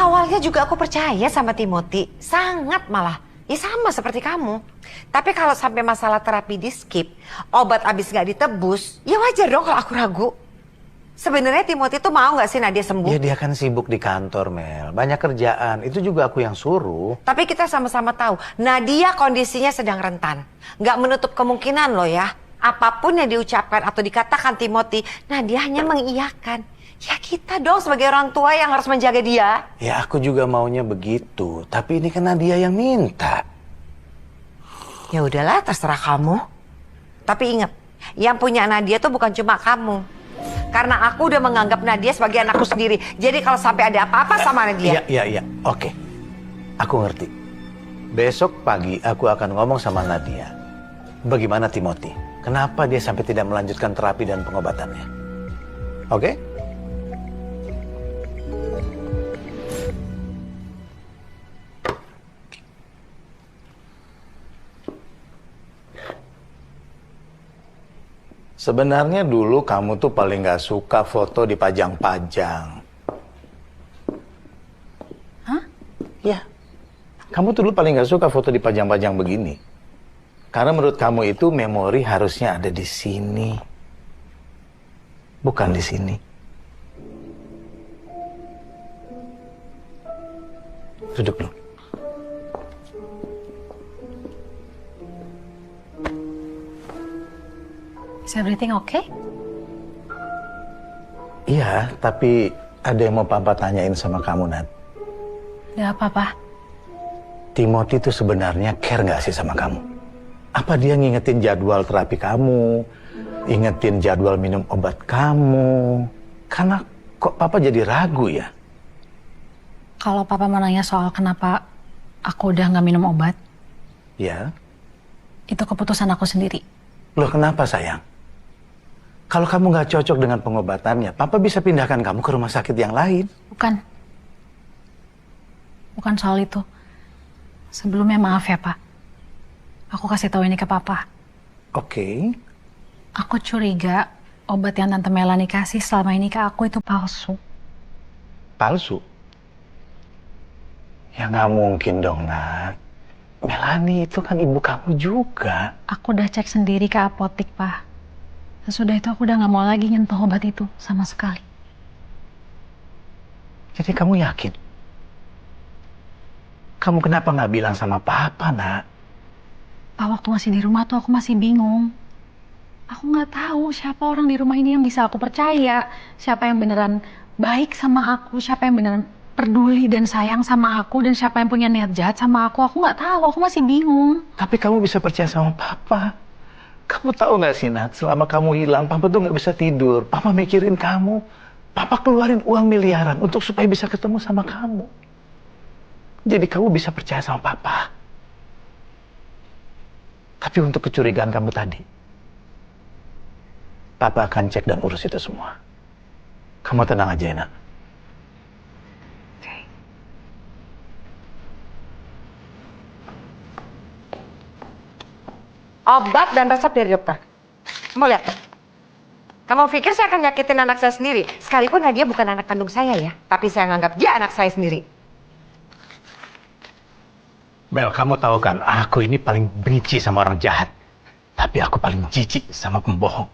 Awalnya juga aku percaya sama Timothy, sangat malah. Ya sama seperti kamu. Tapi kalau sampai masalah terapi di skip, obat habis gak ditebus, ya wajar dong kalau aku ragu. Sebenarnya Timothy tuh mau gak sih Nadia sembuh? Ya dia kan sibuk di kantor, Mel. Banyak kerjaan, itu juga aku yang suruh. Tapi kita sama-sama tahu, Nadia kondisinya sedang rentan. Gak menutup kemungkinan loh ya. Apapun yang diucapkan atau dikatakan Timothy, Nadia hanya mengiyakan. Ya kita dong sebagai orang tua yang harus menjaga dia. Ya aku juga maunya begitu, tapi ini kan Nadia yang minta. Ya udahlah, terserah kamu. Tapi ingat, yang punya Nadia tuh bukan cuma kamu. Karena aku udah menganggap Nadia sebagai anakku sendiri. Jadi kalau sampai ada apa-apa sama Nadia. Iya. Oke. Aku ngerti. Besok pagi aku akan ngomong sama Nadia. Bagaimana Timothy? Kenapa dia sampai tidak melanjutkan terapi dan pengobatannya? Oke? Sebenarnya dulu kamu tuh paling gak suka foto dipajang-pajang. Hah? Ya. Kamu tuh dulu paling gak suka foto dipajang-pajang begini. Karena menurut kamu itu memori harusnya ada di sini. Bukan di sini. Duduk dulu. Is everything okay? Iya, tapi ada yang mau Papa tanyain sama kamu, Nat. Ada apa, Pak? Timothy itu sebenarnya care nggak sih sama kamu? Apa dia ngingetin jadwal terapi kamu? Ingetin jadwal minum obat kamu? Karena kok Papa jadi ragu ya? Kalau Papa mau nanya soal kenapa aku udah nggak minum obat, Ya. itu keputusan aku sendiri. Loh kenapa sayang? Kalau kamu nggak cocok dengan pengobatannya, Papa bisa pindahkan kamu ke rumah sakit yang lain. Bukan soal itu. Sebelumnya maaf ya, Pak. Aku kasih tahu ini ke Papa. Oke. Aku curiga obat yang Tante Melanie kasih selama ini ke aku itu palsu. Palsu? Ya nggak mungkin dong, Nat. Melanie itu kan ibu kamu juga. Aku udah cek sendiri ke apotik, Pak. Sesudah itu aku udah nggak mau lagi nyentuh obat itu sama sekali. Jadi kamu yakin? Kamu kenapa nggak bilang sama Papa, Nak? Pak, waktu masih di rumah tuh aku masih bingung. Aku nggak tahu siapa orang di rumah ini yang bisa aku percaya. Siapa yang beneran baik sama aku, siapa yang beneran peduli dan sayang sama aku, dan siapa yang punya niat jahat sama aku. Aku nggak tahu, aku masih bingung. Tapi kamu bisa percaya sama Papa. Kamu tahu nggak sih, Nat? Selama kamu hilang, Papa tuh nggak bisa tidur. Papa mikirin kamu. Papa keluarin uang miliaran untuk supaya bisa ketemu sama kamu. Jadi kamu bisa percaya sama Papa. Tapi untuk kecurigaan kamu tadi, Papa akan cek dan urus itu semua. Kamu tenang aja, Nak. Obat dan resep dari dokter. Kamu lihat. Kamu pikir saya akan nyakitin anak saya sendiri? Sekalipun Nadia bukan anak kandung saya ya. Tapi saya nganggap dia anak saya sendiri. Mel, kamu tahu kan, aku ini paling benci sama orang jahat. Tapi aku paling jijik sama pembohong.